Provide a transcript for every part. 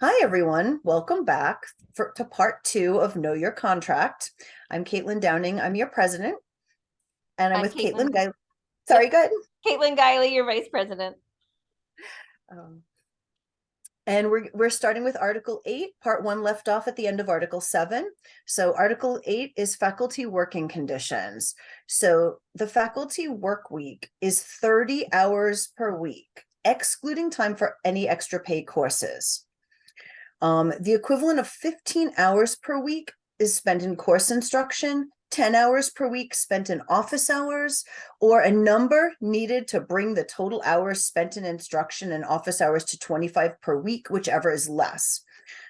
Hi, everyone. Welcome back to part two of Know Your Contract. I'm Kaitlyn Downing. I'm your president, and I'm I'm with Kaitlyn. Kaitlyn Guy. Sorry, Yep. go ahead. Kaitlyn Gille, your vice president. Um, and we're starting with Article 8. Part 1 left off at the end of Article 7. So Article 8 is faculty working conditions. So the faculty work week is 30 hours per week, excluding time for any extra pay courses. The equivalent of 15 hours per week is spent in course instruction, 10 hours per week spent in office hours, or a number needed to bring the total hours spent in instruction and office hours to 25 per week, whichever is less.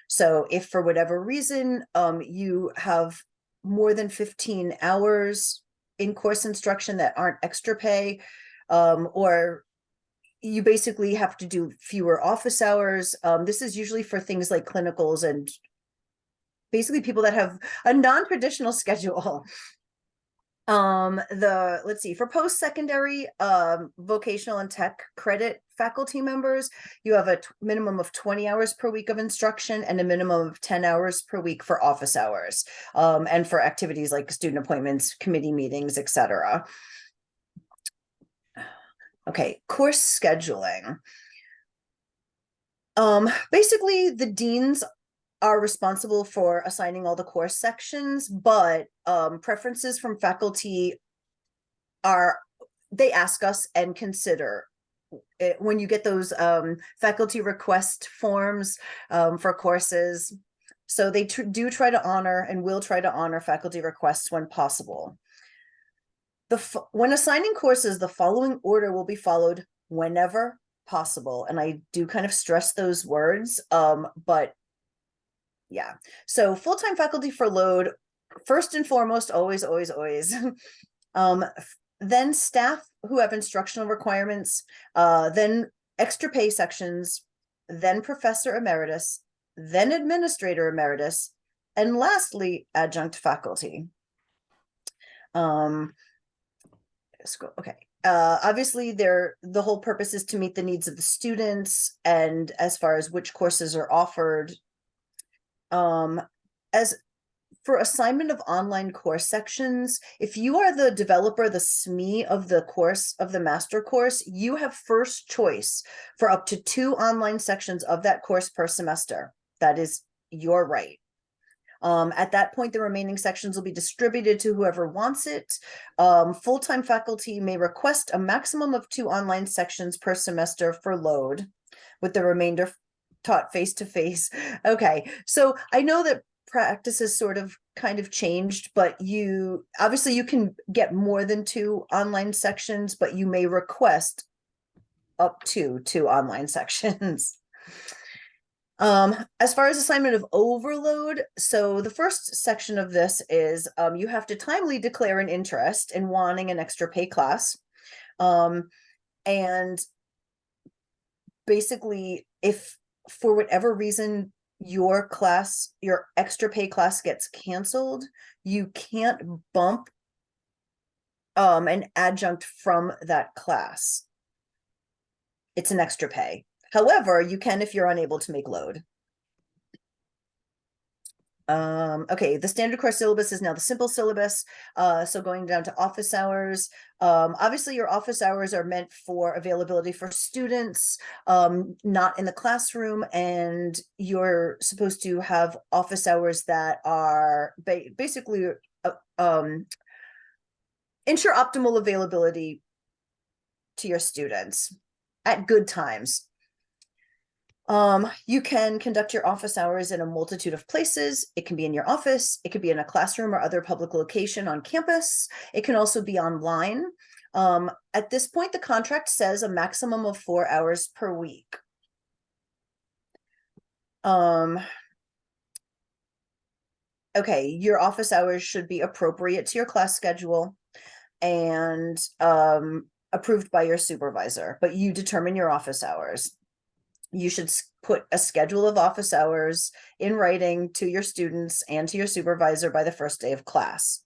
So if for whatever reason you have more than 15 hours in course instruction that aren't extra pay, or you basically have to do fewer office hours. This is usually for things like clinicals and basically people that have a non-traditional schedule. Let's see, for post-secondary vocational and tech credit faculty members, you have a minimum of 20 hours per week of instruction and a minimum of 10 hours per week for office hours, and for activities like student appointments, committee meetings, etc. Okay, course scheduling. Basically, the deans are responsible for assigning all the course sections, but preferences from faculty are, they ask us and consider it when you get those faculty request forms for courses. So they do try to honor and will try to honor faculty requests when possible. When assigning courses, the following order will be followed whenever possible. And I do kind of stress those words, but yeah. So full-time faculty for load, first and foremost, always, always, always. Then staff who have instructional requirements, then extra pay sections, then professor emeritus, then administrator emeritus, and lastly, adjunct faculty. Okay. Obviously the whole purpose is to meet the needs of the students, and as far as which courses are offered. As for assignment of online course sections, if you are the developer, the SME of the course, of the master course, you have first choice for up to 2 online sections of that course per semester. That is your right. At that point, the remaining sections will be distributed to whoever wants it. Full-time faculty may request a maximum of 2 online sections per semester for load, with the remainder taught face-to-face. Okay, so I know that practice has sort of kind of changed, but you obviously you can get more than 2 online sections, but you may request up to 2 online sections. As far as assignment of overload, so the first section of this is you have to timely declare an interest in wanting an extra pay class. And basically, if for whatever reason your class, your extra pay class gets canceled, you can't bump an adjunct from that class. It's an extra pay. However, you can if you're unable to make load. Okay, the standard course syllabus is now the simple syllabus. So going down to office hours. Obviously your office hours are meant for availability for students, not in the classroom, and you're supposed to have office hours that are basically ensure optimal availability to your students at good times. You can conduct your office hours in a multitude of places. It can be in your office, it could be in a classroom or other public location on campus. It can also be online. At this point, the contract says a maximum of 4 hours per week. Okay, your office hours should be appropriate to your class schedule and approved by your supervisor, but you determine your office hours. You should put a schedule of office hours in writing to your students and to your supervisor by the first day of class.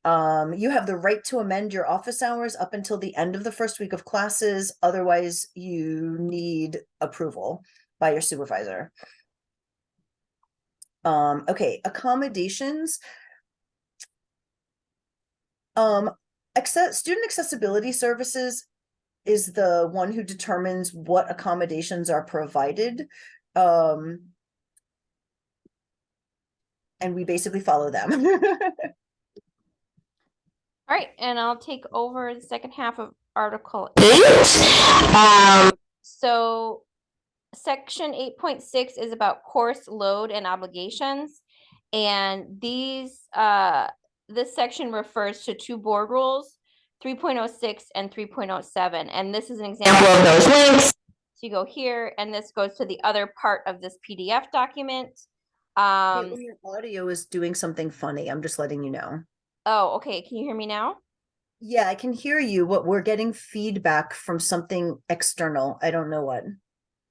You have the right to amend your office hours up until the end of the first week of classes. Otherwise, you need approval by your supervisor. Okay, accommodations. Student accessibility services is the one who determines what accommodations are provided. And we basically follow them. All right, and I'll take over the second half of Article 8. So Section 8.6 is about course load and obligations. And this section refers to two board rules, 3.06 and 3.07. And this is an example of those links. So you go here, and this goes to the other part of this PDF document. Your audio is doing something funny. I'm just letting you know. Oh, okay. Can you hear me now? Yeah, I can hear you. What we're getting feedback from something external. I don't know what.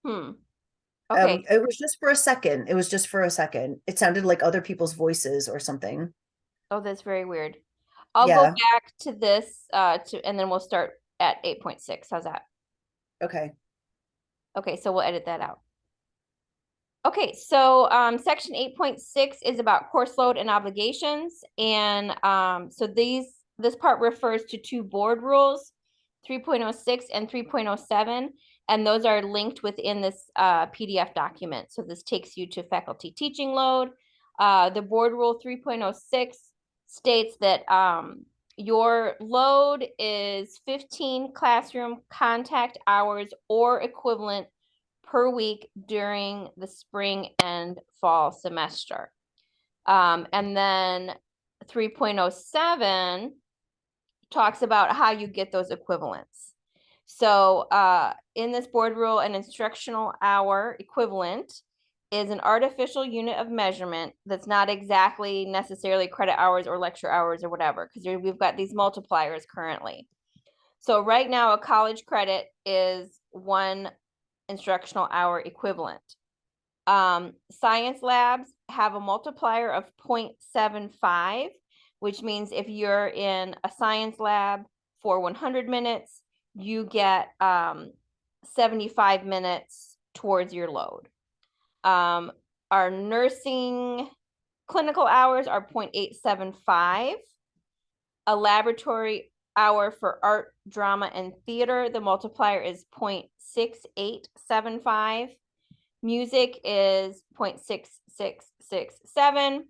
Okay. It was just for a second. It was just for a second. It sounded like other people's voices or something. Oh, that's very weird. I'll go back to this and then we'll start at 8.6. How's that? Okay. Okay, so we'll edit that out. Okay, so section 8.6 is about course load and obligations. And so this part refers to two board rules, 3.06 and 3.07. And those are linked within this PDF document. So this takes you to faculty teaching load. The board rule 3.06 states that your load is 15 classroom contact hours or equivalent per week during the spring and fall semester. And then 3.07 talks about how you get those equivalents. So in this board rule, an instructional hour equivalent is an artificial unit of measurement that's not exactly necessarily credit hours or lecture hours or whatever, because we've got these multipliers currently. So right now, a college credit is 1 instructional hour equivalent. Science labs have a multiplier of 0.75, which means if you're in a science lab for 100 minutes, you get 75 minutes towards your load. Our nursing clinical hours are 0.875. A laboratory hour for art, drama, and theater, the multiplier is 0.6875. Music is 0.6667.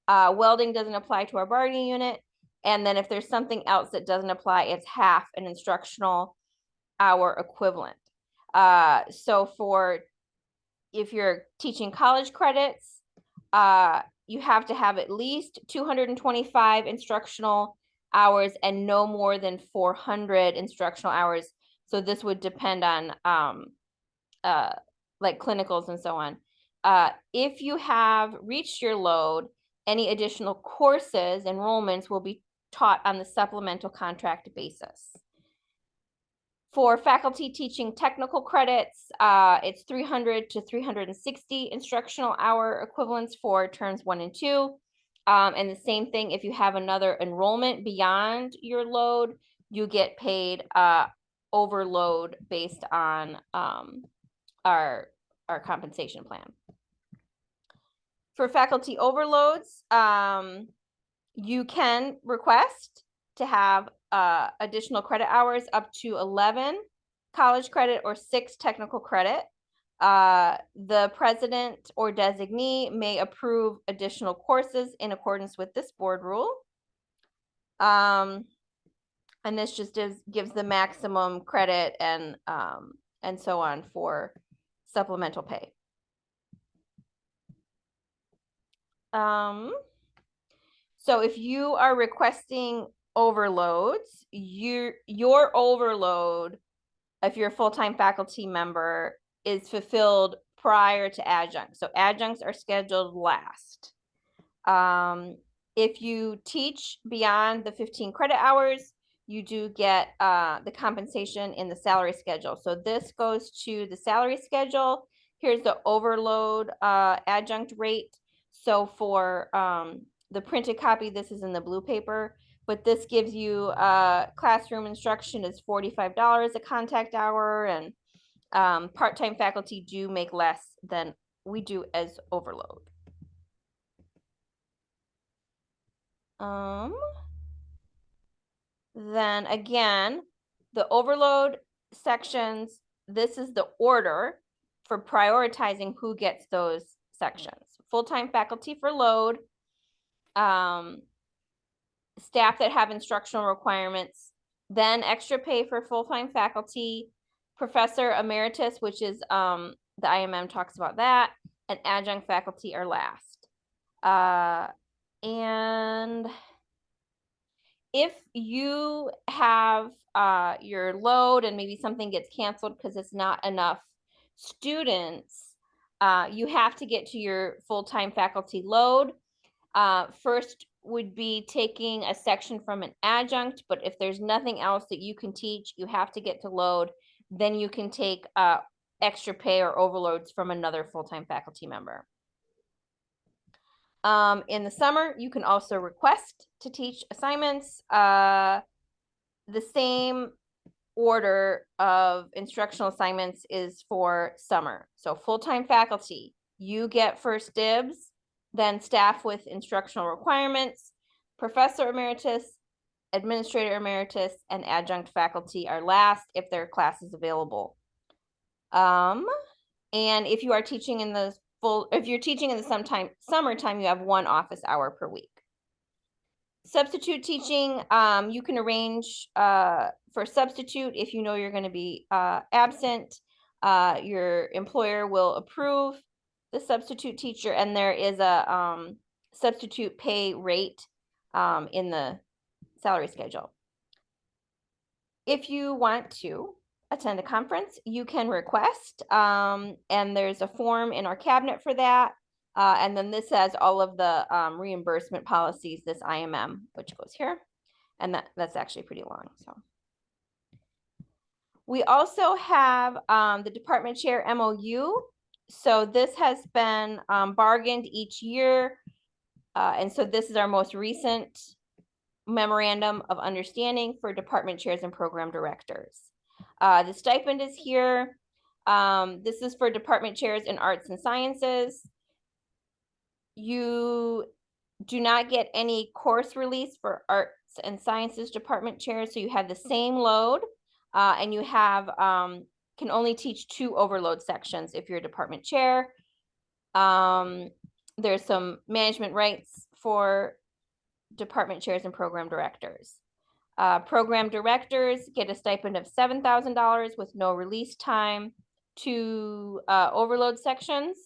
Welding doesn't apply to our bargaining unit. And then if there's something else that doesn't apply, it's half an instructional hour equivalent. So if you're teaching college credits, you have to have at least 225 instructional hours and no more than 400 instructional hours. So this would depend on like clinicals and so on. If you have reached your load, any additional courses, enrollments will be taught on the supplemental contract basis. For faculty teaching technical credits, it's 300 to 360 instructional hour equivalents for terms 1 and 2. And the same thing, if you have another enrollment beyond your load, you get paid overload based on our compensation plan. For faculty overloads, you can request to have additional credit hours up to 11 college credit or 6 technical credit. The president or designee may approve additional courses in accordance with this board rule. And this just gives the maximum credit and so on for supplemental pay. So if you are requesting overloads, your overload, if you're a full-time faculty member, is fulfilled prior to adjuncts. So adjuncts are scheduled last. If you teach beyond the 15 credit hours, you do get the compensation in the salary schedule. So this goes to the salary schedule. Here's the overload adjunct rate. So for the printed copy, this is in the blue paper, but this gives you classroom instruction is $45 a contact hour, and Part-time faculty do make less than we do as overload. Then again, the overload sections, this is the order for prioritizing who gets those sections. Full-time faculty for load, staff that have instructional requirements, then extra pay for full-time faculty, professor emeritus, which is the IMM talks about that, and adjunct faculty are last. And if you have your load and maybe something gets canceled because it's not enough students, you have to get to your full-time faculty load. First would be taking a section from an adjunct, but if there's nothing else that you can teach, you have to get to load, then you can take extra pay or overloads from another full-time faculty member. In the summer, you can also request to teach assignments. The same order of instructional assignments is for summer. So full-time faculty, you get first dibs, then staff with instructional requirements, professor emeritus, administrator emeritus, and adjunct faculty are last if their class is available. And if you are teaching in the if you're teaching in the summertime, you have 1 office hour per week. Substitute teaching, you can arrange for substitute if you know you're going to be absent. Your employer will approve the substitute teacher, and there is a substitute pay rate in the salary schedule. If you want to attend a conference, you can request, and there's a form in our cabinet for that. And then this has all of the reimbursement policies, this IMM, which goes here. And that's actually pretty long. So we also have the department chair MOU. So this has been bargained each year. And so this is our most recent memorandum of understanding for department chairs and program directors. The stipend is here. This is for department chairs in arts and sciences. You do not get any course release for arts and sciences department chairs, so you have the same load, and you have can only teach 2 overload sections if you're a department chair. There's some management rights for department chairs and program directors. Program directors get a stipend of $7,000 with no release time to overload sections.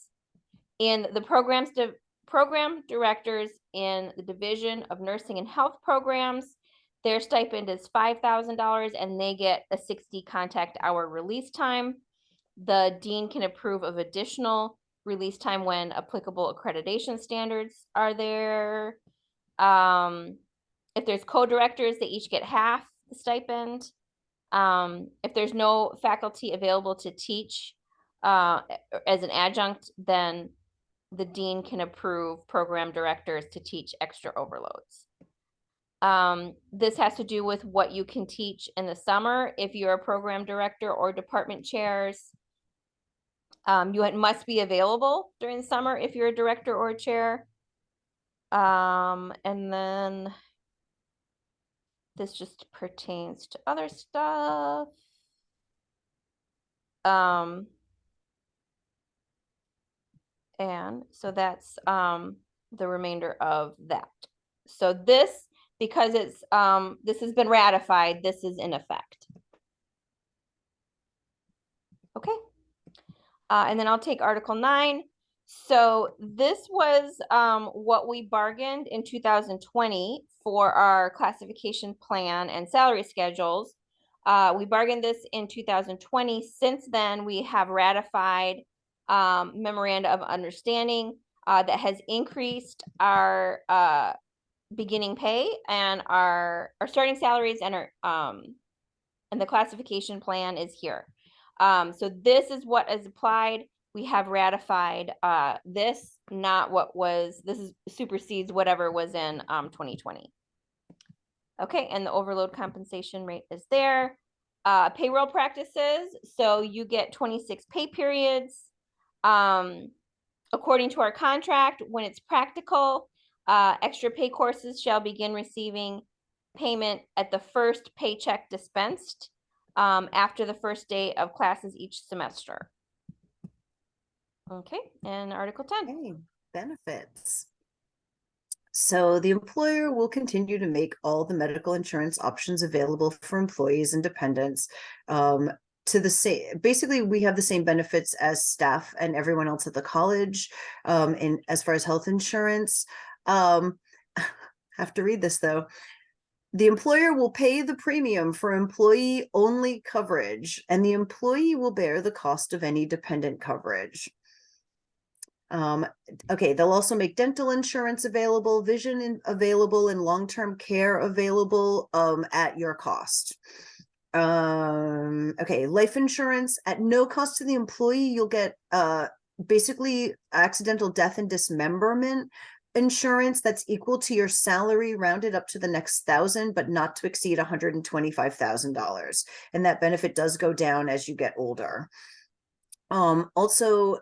And the program directors in the Division of Nursing and Health Programs, their stipend is $5,000 and they get a 60 contact hour release time. The dean can approve of additional release time when applicable accreditation standards are there. If there's co-directors, they each get half the stipend. If there's no faculty available to teach as an adjunct, then the dean can approve program directors to teach extra overloads. This has to do with what you can teach in the summer. If you're a program director or department chairs, you must be available during the summer if you're a director or a chair. And then this just pertains to other stuff. And so that's the remainder of that. So this, because it's this has been ratified, this is in effect. Okay. And then I'll take Article 9. So this was what we bargained in 2020 for our classification plan and salary schedules. We bargained this in 2020. Since then, we have ratified memoranda of understanding that has increased our beginning pay and our starting salaries, and our and the classification plan is here. So this is what is applied. We have ratified this, not what was, this is supersedes whatever was in 2020. Okay, and the overload compensation rate is there. Payroll practices, so you get 26 pay periods. According to our contract, when it's practical, extra pay courses shall begin receiving payment at the first paycheck dispensed after the first day of classes each semester. Okay, and Article 10. Okay, benefits. So the employer will continue to make all the medical insurance options available for employees and dependents to the same. Basically, we have the same benefits as staff and everyone else at the college in as far as health insurance. Have to read this though. The employer will pay the premium for employee-only coverage, and the employee will bear the cost of any dependent coverage. Okay, they'll also make dental insurance available, available, and long-term care available at your cost. Okay, life insurance at no cost to the employee. You'll get basically accidental death and dismemberment insurance that's equal to your salary rounded up to the next 1,000, but not to exceed $125,000. And that benefit does go down as you get older. Also,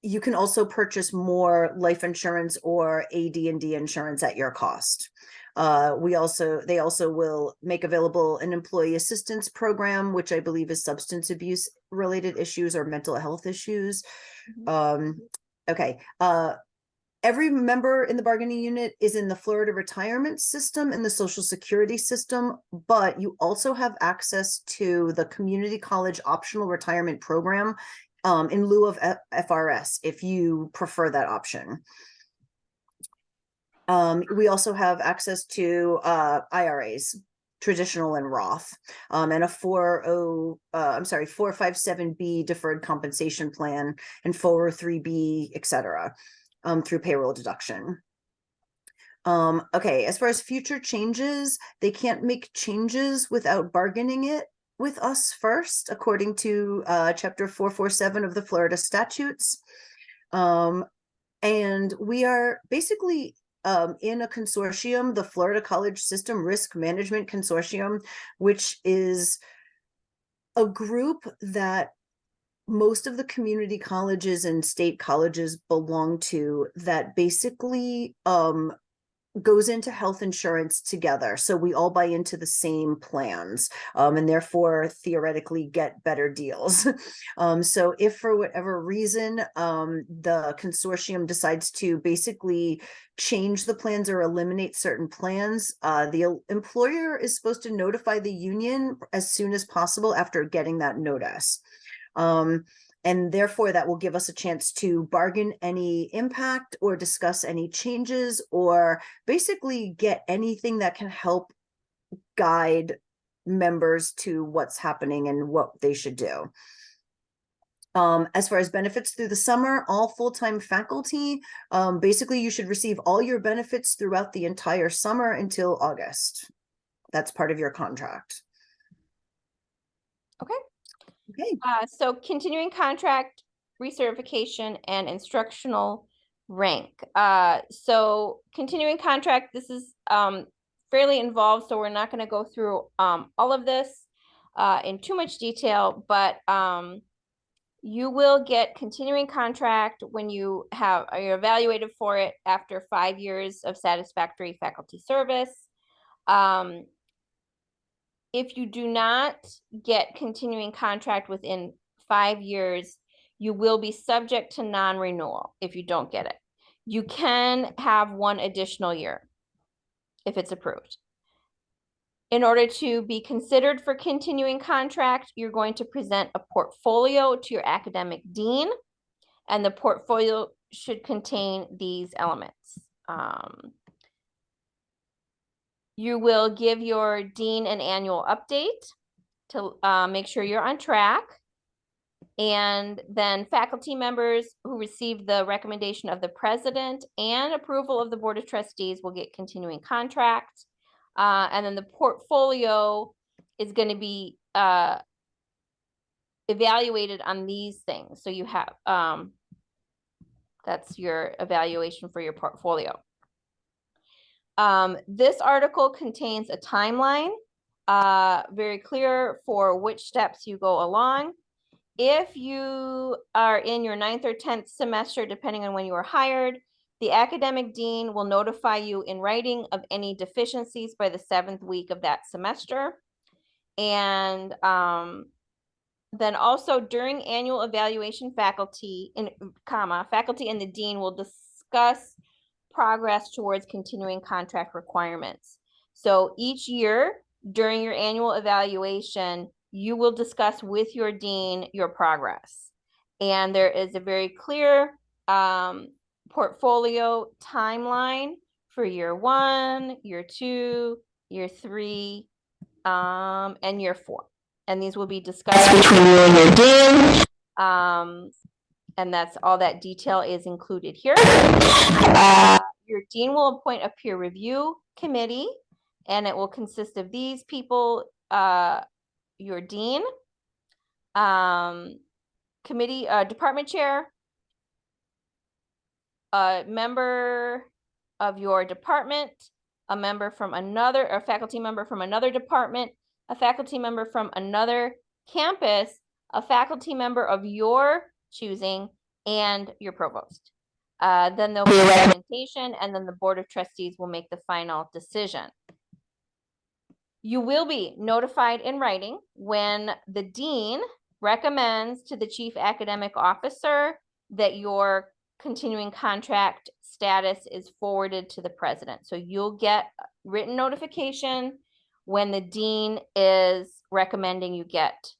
you can also purchase more life insurance or AD&D insurance at your cost. They also will make available an employee assistance program, which I believe is substance abuse related issues or mental health issues. Okay. Every member in the bargaining unit is in the Florida retirement system and the Social Security system, but you also have access to the community college optional retirement program in lieu of FRS, if you prefer that option. We also have access to IRAs, traditional and Roth, and a 457B deferred compensation plan and 403B, etc. Through payroll deduction. Okay, as far as future changes, they can't make changes without bargaining it with us first, according to chapter 447 of the Florida statutes. And we are basically in a consortium, the Florida College System Risk Management Consortium, which is a group that most of the community colleges and state colleges belong to, that basically goes into health insurance together. So we all buy into the same plans and therefore theoretically get better deals. So if for whatever reason the consortium decides to basically change the plans or eliminate certain plans, the employer is supposed to notify the union as soon as possible after getting that notice. And therefore that will give us a chance to bargain any impact or discuss any changes or basically get anything that can help guide members to what's happening and what they should do. As far as benefits through the summer, all full-time faculty, basically you should receive all your benefits throughout the entire summer until August. That's part of your contract. Okay. Okay. So continuing contract, recertification, and instructional rank. So continuing contract, this is fairly involved, so we're not going to go through all of this in too much detail, but you will get continuing contract when you're evaluated for it after 5 years of satisfactory faculty service. If you do not get continuing contract within 5 years, you will be subject to non-renewal if you don't get it. You can have 1 additional year if it's approved. In order to be considered for continuing contract, you're going to present a portfolio to your academic dean, and the portfolio should contain these elements. You will give your dean an annual update to make sure you're on track. And then faculty members who receive the recommendation of the president and approval of the Board of Trustees will get continuing contract. And then the portfolio is going to be evaluated on these things. So you have, that's your evaluation for your portfolio. This article contains a timeline very clear for which steps you go along. If you are in your 9th or 10th semester, depending on when you were hired, the academic dean will notify you in writing of any deficiencies by the 7th week of that semester. And then also during annual evaluation, faculty and the dean will discuss progress towards continuing contract requirements. So each year during your annual evaluation, you will discuss with your dean your progress. And there is a very clear portfolio timeline for year 1, year 2, year 3, and year 4. And these will be discussed between you and your dean. And that's all that detail is included here. Your dean will appoint a peer review committee, and it will consist of these people, your dean, committee, department chair, a member of your department, a member from another, a faculty member from another department, a faculty member from another campus, a faculty member of your choosing, and your provost. Then there'll be a recommendation, and then the board of trustees will make the final decision. You will be notified in writing when the dean recommends to the chief academic officer that your continuing contract status is forwarded to the president. So you'll get written notification when the dean is recommending you get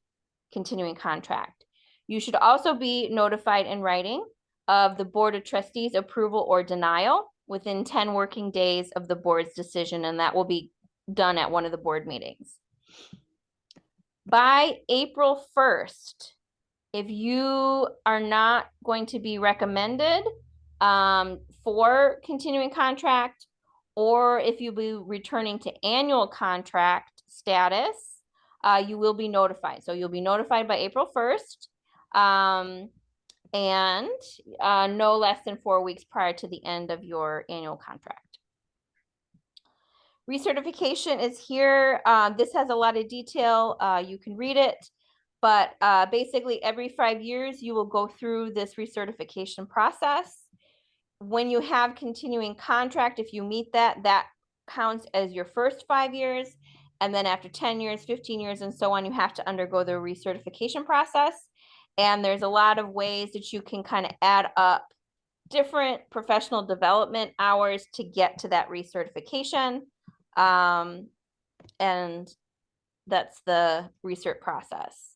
continuing contract. You should also be notified in writing of the board of trustees approval or denial within 10 working days of the board's decision, and that will be done at one of the board meetings. By April 1st, if you are not going to be recommended for continuing contract, or if you'll be returning to annual contract status, you will be notified. So you'll be notified by April 1st, and no less than 4 weeks prior to the end of your annual contract. Recertification is here. This has a lot of detail. You can read it, but basically every 5 years you will go through this recertification process. When you have continuing contract, if you meet that, that counts as your first 5 years. And then after 10 years, 15 years, and so on, you have to undergo the recertification process. And there's a lot of ways that you can kind of add up different professional development hours to get to that recertification. And that's the recert process.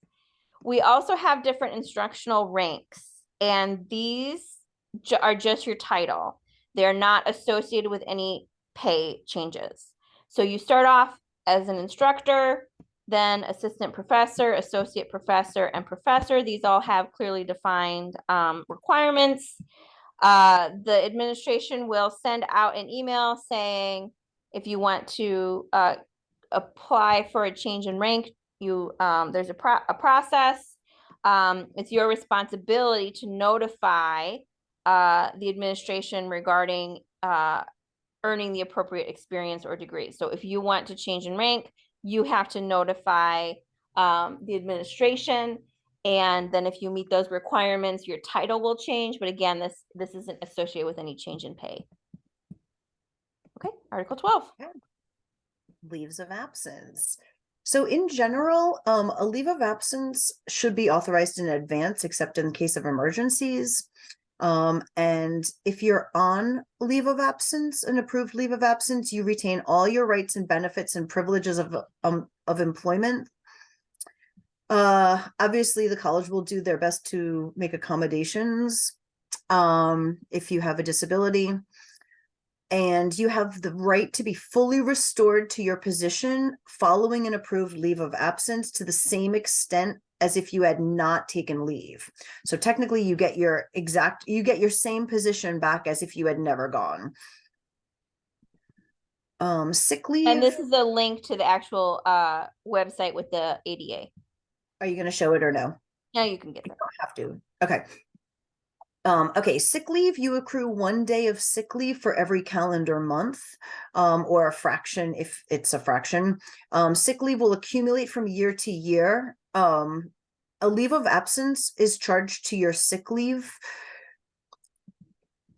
We also have different instructional ranks, and these are just your title. They're not associated with any pay changes. So you start off as an instructor, then assistant professor, associate professor, and professor. These all have clearly defined requirements. The administration will send out an email saying, if you want to apply for a change in rank, there's a process. It's your responsibility to notify the administration regarding earning the appropriate experience or degree. So if you want to change in rank, you have to notify the administration. And then if you meet those requirements, your title will change. But again, this isn't associated with any change in pay. Okay, Article 12. Leaves of absence. So in general, a leave of absence should be authorized in advance, except in case of emergencies. And if you're on leave of absence, an approved leave of absence, you retain all your rights and benefits and privileges of employment. Obviously the college will do their best to make accommodations if you have a disability, and you have the right to be fully restored to your position following an approved leave of absence to the same extent as if you had not taken leave. So technically you get your same position back as if you had never gone. Sick leave. And this is a link to the actual website with the ADA. Are you going to show it or no? No, you can get it. You don't have to. Okay. Okay, sick leave, you accrue 1 day of sick leave for every calendar month, or a fraction if it's a fraction. Sick leave will accumulate from year to year. A leave of absence is charged to your sick leave.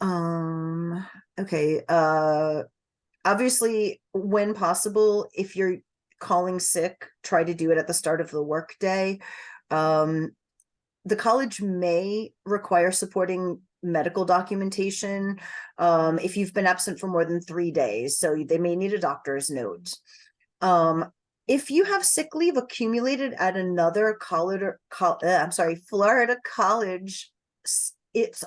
Okay, obviously, when possible, if you're calling sick, try to do it at the start of the workday. The college may require supporting medical documentation if you've been absent for more than 3 days. So they may need a doctor's note. If you have sick leave accumulated at another college, Florida college, it's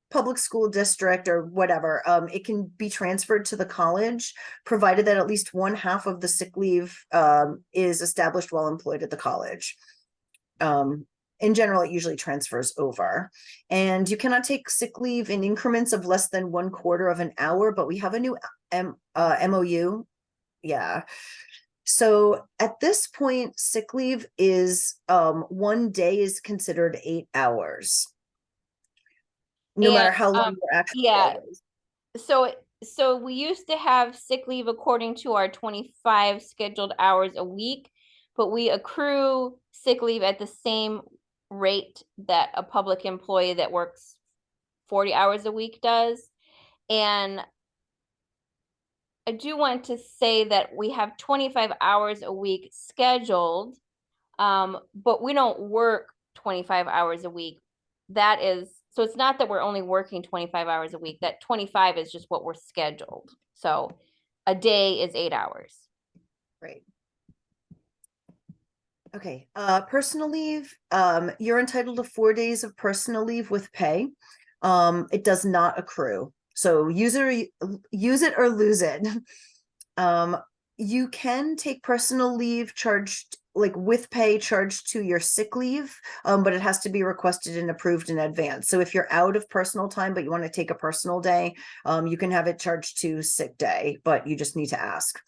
public school district or whatever, it can be transferred to the college, provided that at least one half of the sick leave is established while employed at the college. In general, it usually transfers over. And you cannot take sick leave in increments of less than 1/4 of an hour, but we have a new MOU. Yeah. So at this point, sick leave is 1 day is considered 8 hours. No matter And how long your actual yeah, day is. so we used to have sick leave according to our 25 scheduled hours a week, but we accrue sick leave at the same rate that a public employee that works 40 hours a week does. And I do want to say that we have 25 hours a week scheduled, but we don't work 25 hours a week. That is, so it's not that we're only working 25 hours a week, that 25 is just what we're scheduled. So a day is 8 hours. Right. Okay, personal leave, you're entitled to 4 days of personal leave with pay. It does not accrue. So use it or lose it. You can take personal leave charged like with pay charged to your sick leave, but it has to be requested and approved in advance. So if you're out of personal time, but you want to take a personal day, you can have it charged to sick day, but you just need to ask.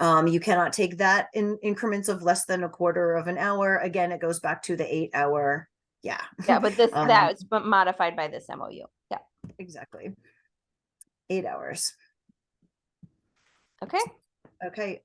You cannot take that in increments of less than 1/4 of an hour. Again, it goes back to the 8 hour. Yeah. Yeah, but this that's modified by this MOU. Yeah. Exactly. 8 hours. Okay. Okay.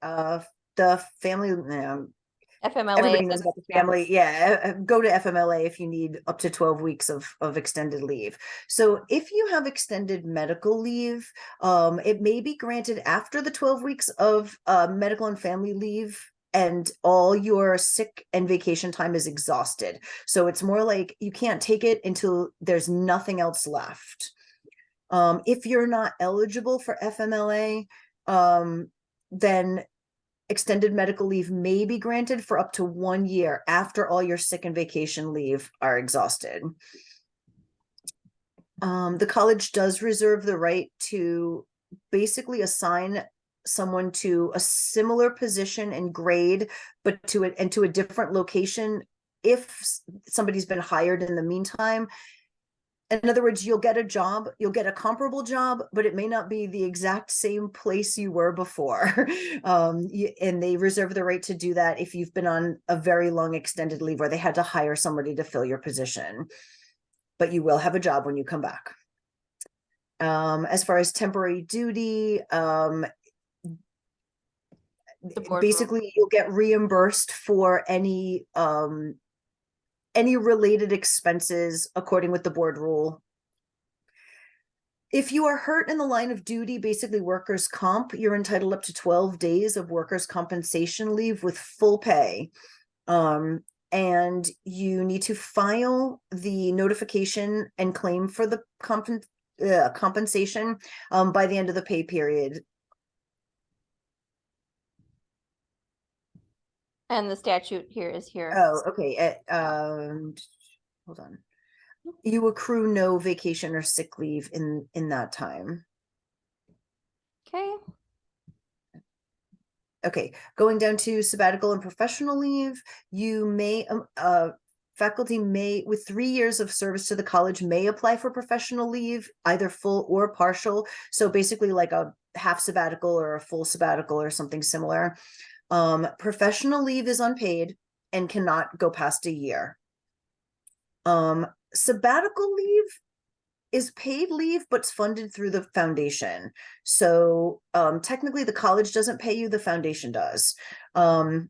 The family, FMLA. everybody knows about the family. Yeah. Go to FMLA if you need up to 12 weeks of extended leave. So if you have extended medical leave, it may be granted after the 12 weeks of medical and family leave and all your sick and vacation time is exhausted. So it's more like you can't take it until there's nothing else left. If you're not eligible for FMLA, then extended medical leave may be granted for up to 1 year after all your sick and vacation leave are exhausted. The college does reserve the right to basically assign someone to a similar position and grade, but to a different location if somebody's been hired in the meantime. In other words, you'll get a job, you'll get a comparable job, but it may not be the exact same place you were before. And they reserve the right to do that if you've been on a very long extended leave where they had to hire somebody to fill your position. But you will have a job when you come back. As far as temporary duty, basically you'll get reimbursed for any related expenses according with the board rule. If you are hurt in the line of duty, basically workers' comp, you're entitled up to 12 days of workers' compensation leave with full pay. And you need to file the notification and claim for the compensation by the end of the pay period. And the statute here is here. Oh, okay. Hold on. You accrue no vacation or sick leave in that time. Okay. Okay, going down to sabbatical and professional leave, you may faculty may, with 3 years of service to the college, may apply for professional leave, either full or partial. So basically like a half sabbatical or a full sabbatical or something similar. Professional leave is unpaid and cannot go past a year. Sabbatical leave is paid leave, but it's funded through the foundation. So technically the college doesn't pay you, the foundation does. And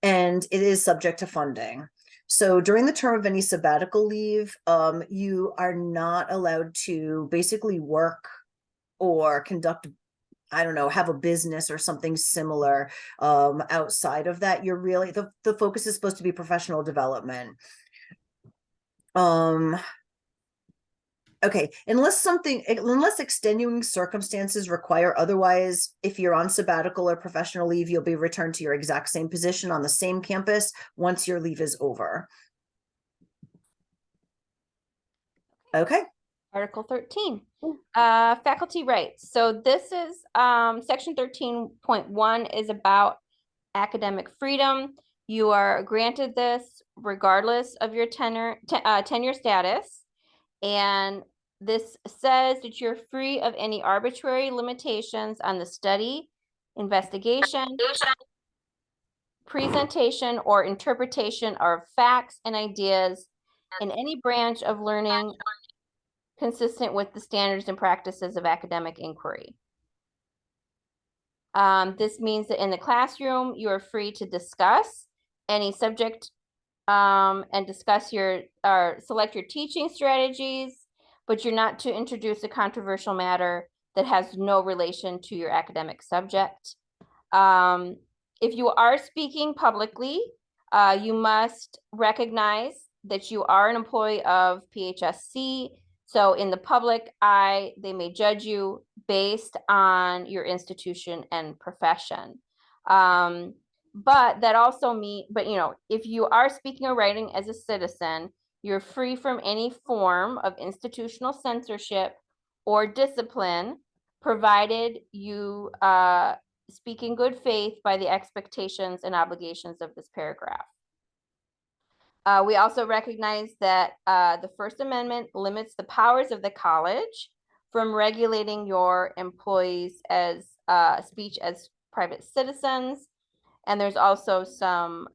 it is subject to funding. So during the term of any sabbatical leave, you are not allowed to basically work or conduct, I don't know, have a business or something similar outside of that. You're really, the focus is supposed to be professional development. Okay, unless extenuating circumstances require otherwise, if you're on sabbatical or professional leave, you'll be returned to your exact same position on the same campus once your leave is over. Okay. Article 13, faculty rights. So this is section 13.1 is about academic freedom. You are granted this regardless of your tenure status. And this says that you're free of any arbitrary limitations on the study, investigation, presentation, or interpretation of facts and ideas in any branch of learning consistent with the standards and practices of academic inquiry. This means that in the classroom, you are free to discuss any subject and discuss or select your teaching strategies, but you're not to introduce a controversial matter that has no relation to your academic subject. If you are speaking publicly, you must recognize that you are an employee of PHSC. So in the public eye, they may judge you based on your institution and profession. But that also means, if you are speaking or writing as a citizen, you're free from any form of institutional censorship or discipline, provided you speak in good faith by the expectations and obligations of this paragraph. We also recognize that the First Amendment limits the powers of the college from regulating your employees as speech as private citizens. And there's also some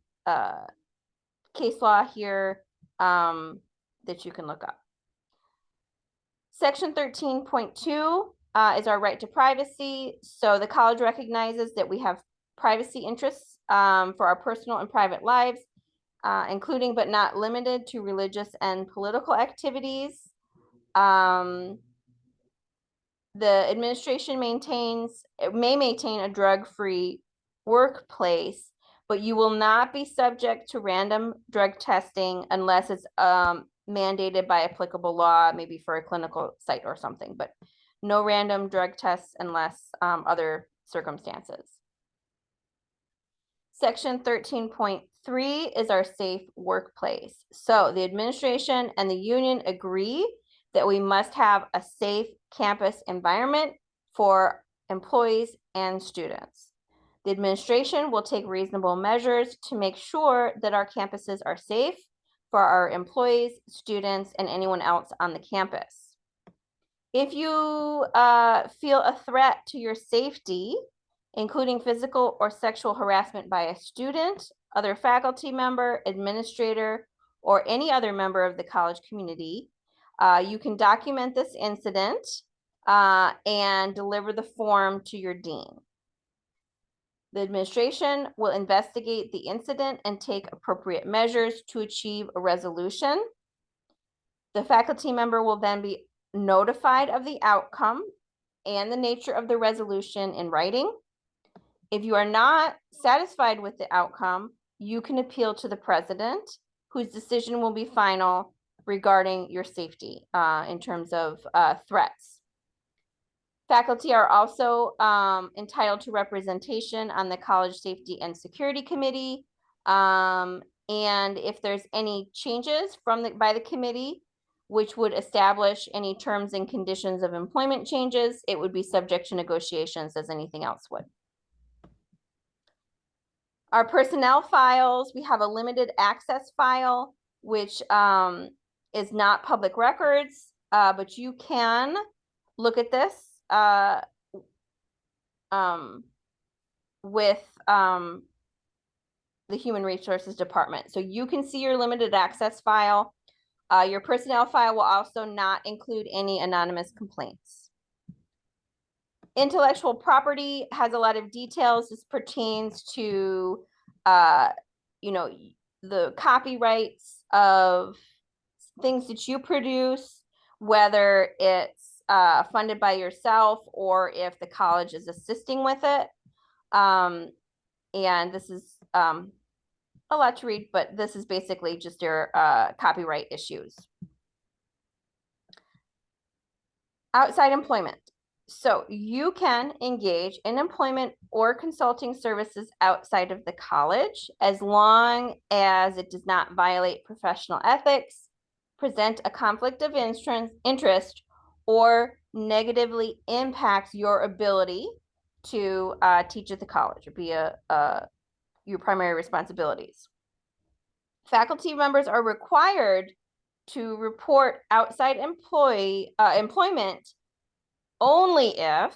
case law here that you can look up. Section 13.2 is our right to privacy. So the college recognizes that we have privacy interests for our personal and private lives, including but not limited to religious and political activities. The administration may maintain a drug-free workplace, but you will not be subject to random drug testing unless it's mandated by applicable law, maybe for a clinical site or something, but no random drug tests unless other circumstances. Section 13.3 is our safe workplace. So the administration and the union agree that we must have a safe campus environment for employees and students. The administration will take reasonable measures to make sure that our campuses are safe for our employees, students, and anyone else on the campus. If you feel a threat to your safety, including physical or sexual harassment by a student, other faculty member, administrator, or any other member of the college community, you can document this incident and deliver the form to your dean. The administration will investigate the incident and take appropriate measures to achieve a resolution. The faculty member will then be notified of the outcome and the nature of the resolution in writing. If you are not satisfied with the outcome, you can appeal to the president, whose decision will be final regarding your safety in terms of threats. Faculty are also entitled to representation on the College Safety and Security Committee. And if there's any changes by the committee, which would establish any terms and conditions of employment changes, it would be subject to negotiations as anything else would. Our personnel files, we have a limited access file, which is not public records, but you can look at this with the Human Resources Department. So you can see your limited access file Your personnel file will also not include any anonymous complaints. Intellectual property has a lot of details. This pertains to, you know, the copyrights of things that you produce, whether it's funded by yourself or if the college is assisting with it. And this is a lot to read, but this is basically just your copyright issues. Outside employment. So you can engage in employment or consulting services outside of the college as long as it does not violate professional ethics, present a conflict of interest, or negatively impacts your ability to teach at the college or be your primary responsibilities. Faculty members are required to report outside employment only if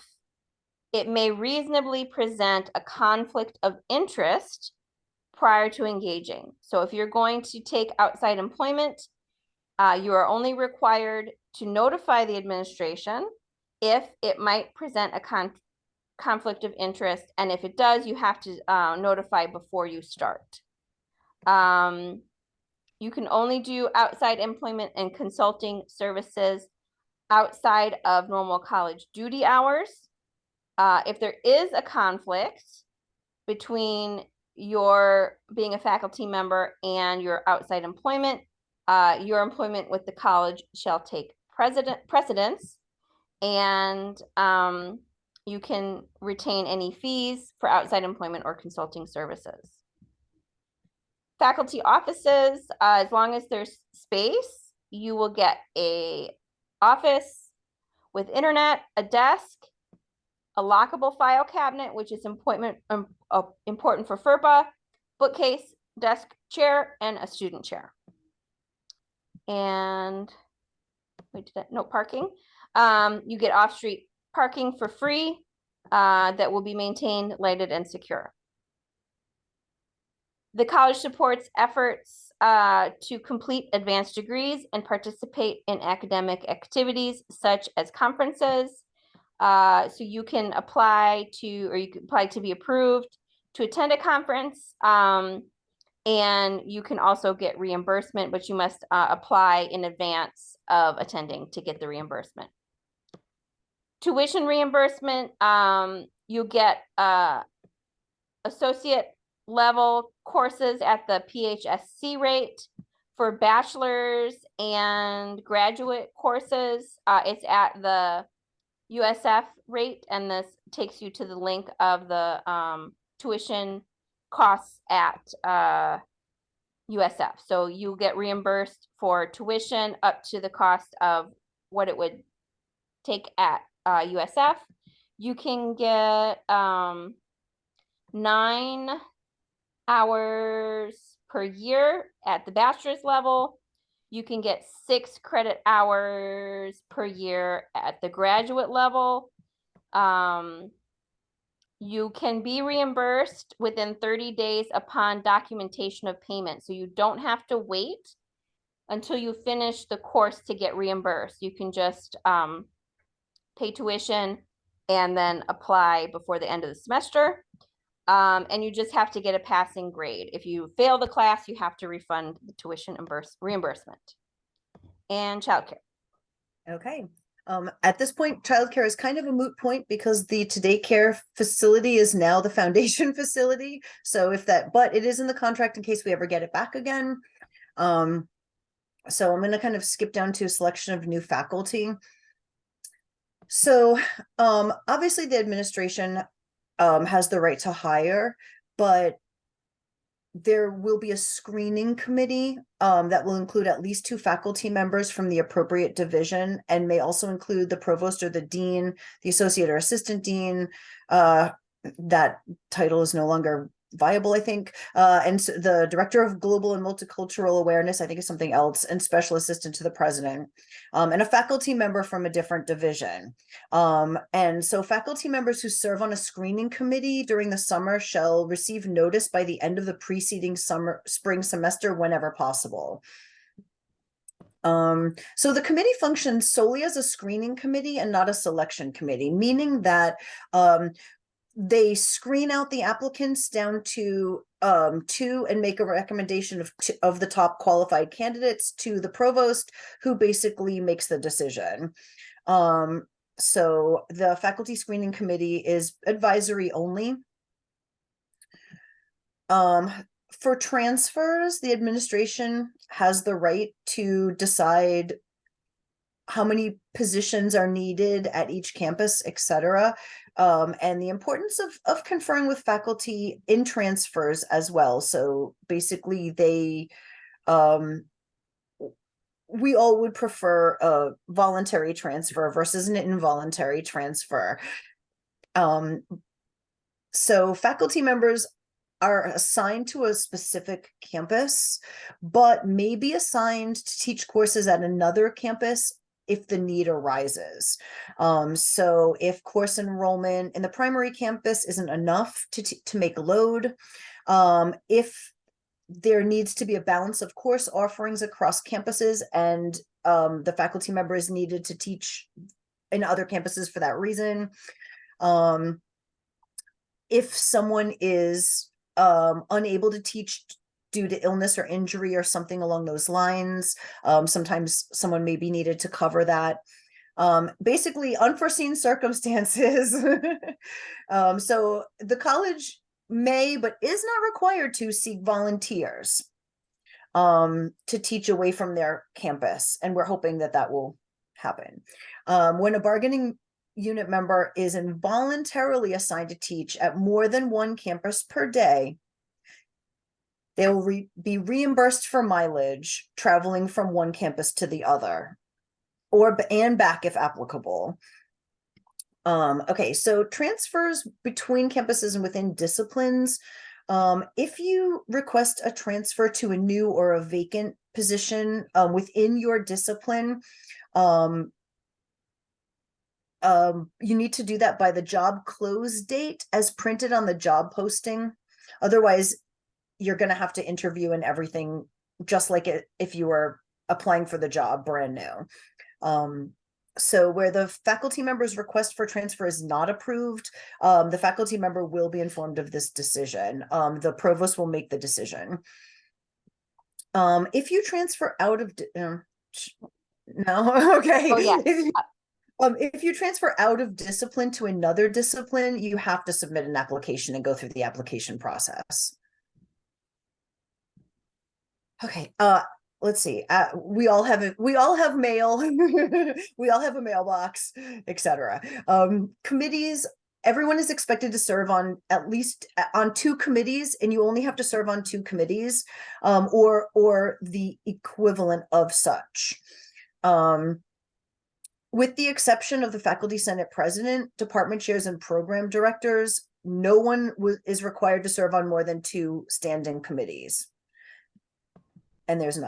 it may reasonably present a conflict of interest prior to engaging. So if you're going to take outside employment, you are only required to notify the administration if it might present a conflict of interest. And if it does, you have to notify before you start. You can only do outside employment and consulting services outside of normal college duty hours. If there is a conflict between your being a faculty member and your outside employment, your employment with the college shall take precedence, and you can retain any fees for outside employment or consulting services. Faculty offices, as long as there's space, you will get a office with internet, a desk, a lockable file cabinet, which is important for FERPA, bookcase, desk, chair, and a student chair. And no parking. You get off-street parking for free that will be maintained, lighted, and secure. The college supports efforts to complete advanced degrees and participate in academic activities such as conferences. So you can apply to be approved to attend a conference, and you can also get reimbursement, but you must apply in advance of attending to get the reimbursement. Tuition reimbursement, you get associate level courses at the PHSC rate. For bachelor's and graduate courses, it's at the USF rate, and this takes you to the link of the tuition costs at USF. So you get reimbursed for tuition up to the cost of what it would take at USF. You can get 9 hours per year at the bachelor's level. You can get 6 credit hours per year at the graduate level. You can be reimbursed within 30 days upon documentation of payment. So you don't have to wait until you finish the course to get reimbursed. You can just pay tuition and then apply before the end of the semester. And you just have to get a passing grade. If you fail the class, you have to refund the tuition reimbursement. And childcare. Okay. At this point, childcare is kind of a moot point because the Today Care facility is now the foundation facility. So but it is in the contract in case we ever get it back again. So I'm going to kind of skip down to a selection of new faculty. So obviously the administration has the right to hire, but there will be a screening committee that will include at least 2 faculty members from the appropriate division, and may also include the provost or the dean, the associate or assistant dean. That title is no longer viable, I think. And so the director of global and multicultural awareness, I think, is something else, and special assistant to the president, and a faculty member from a different division. And so faculty members who serve on a screening committee during the summer shall receive notice by the end of the preceding spring semester whenever possible. So the committee functions solely as a screening committee and not a selection committee, meaning that they screen out the applicants down to two and make a recommendation of the top qualified candidates to the provost, who basically makes the decision. So the faculty screening committee is advisory only. For transfers, the administration has the right to decide how many positions are needed at each campus, etc. And the importance of conferring with faculty in transfers as well. So basically we all would prefer a voluntary transfer versus an involuntary transfer. So faculty members are assigned to a specific campus, but may be assigned to teach courses at another campus if the need arises. So if course enrollment in the primary campus isn't enough to make a load, if there needs to be a balance of course offerings across campuses and the faculty member is needed to teach in other campuses for that reason. If someone is unable to teach due to illness or injury or something along those lines, sometimes someone may be needed to cover that. Basically unforeseen circumstances. So the college may, but is not required to, seek volunteers to teach away from their campus. And we're hoping that that will happen. When a bargaining unit member is involuntarily assigned to teach at more than one campus per day, they will be reimbursed for mileage traveling from one campus to the other, and back if applicable. Okay, so transfers between campuses and within disciplines. If you request a transfer to a new or a vacant position within your discipline, you need to do that by the job close date as printed on the job posting. Otherwise, you're going to have to interview and everything, just like if you were applying for the job brand new. So where the faculty member's request for transfer is not approved, the faculty member will be informed of this decision. The provost will make the decision. If you transfer out of, no, okay. Oh, yeah. If you transfer out of discipline to another discipline, you have to submit an application and go through the application process. Okay, let's see. We all have mail. We all have a mailbox, etc. Committees. Everyone is expected to serve on at least on 2 committees, and you only have to serve on 2 committees, or the equivalent of such. With the exception of the faculty senate president, department chairs, and program directors, no one is required to serve on more than 2 standing committees. And there's an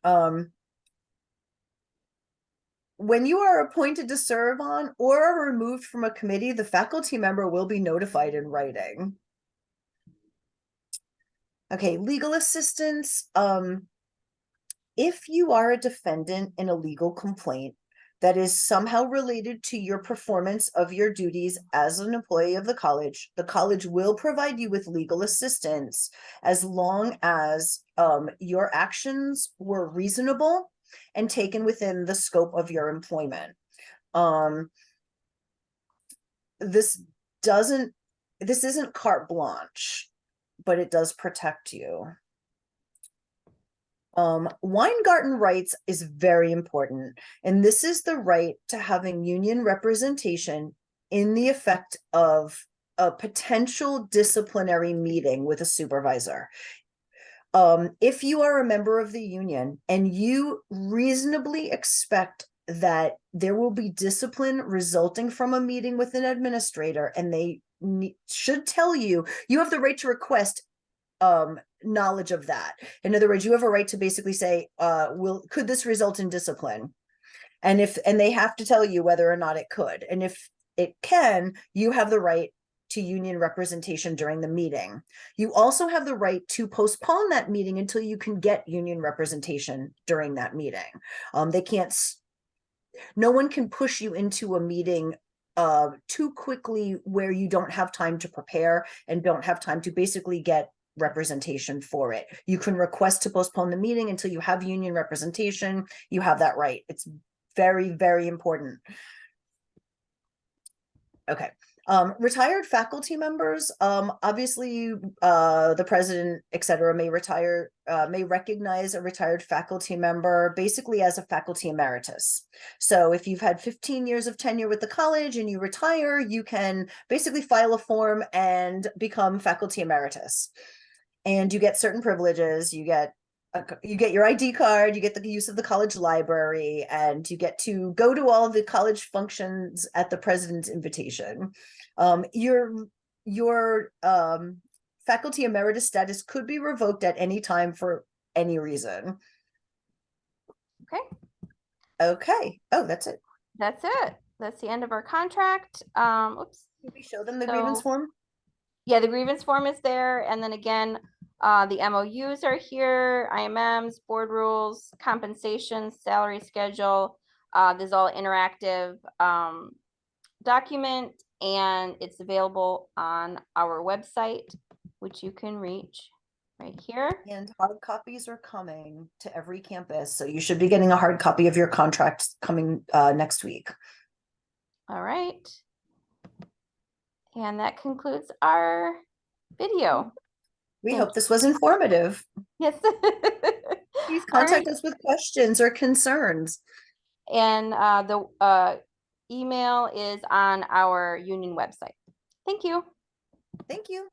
IMM. When you are appointed to serve on or are removed from a committee, the faculty member will be notified in writing. Okay, legal assistance. If you are a defendant in a legal complaint that is somehow related to your performance of your duties as an employee of the college will provide you with legal assistance as long as your actions were reasonable and taken within the scope of your employment. This isn't carte blanche, but it does protect you. Weingarten rights is very important, and this is the right to having union representation in the effect of a potential disciplinary meeting with a supervisor. If you are a member of the union and you reasonably expect that there will be discipline resulting from a meeting with an administrator, and they should tell you, you have the right to request knowledge of that. In other words, you have a right to basically say, could this result in discipline? And they have to tell you whether or not it could. And if it can, you have the right to union representation during the meeting. You also have the right to postpone that meeting until you can get union representation during that meeting. They can't, no one can push you into a meeting too quickly where you don't have time to prepare and don't have time to basically get representation for it. You can request to postpone the meeting until you have union representation. You have that right. It's very, very important. Okay. Retired faculty members, obviously, the president, et cetera, may recognize a retired faculty member basically as a faculty emeritus. So if you've had 15 years of tenure with the college and you retire, you can basically file a form and become faculty emeritus. And you get certain privileges. You get your ID card, you get the use of the college library, and you get to go to all the college functions at the president's invitation. Your faculty emeritus status could be revoked at any time for any reason. Okay. Okay. Oh, that's it. That's it. That's the end of our contract. Oops. Can we show them the grievance form? Yeah, the grievance form is there. And then again, the MOUs are here, IMMs, board rules, compensation, salary schedule. There's all interactive document, and it's available on our website, which you can reach right here. And hard copies are coming to every campus. So you should be getting a hard copy of your contract coming next week. All right. And that concludes our video. We hope this was informative. Yes. Please contact us with questions or concerns. And the email is on our union website. Thank you. Thank you.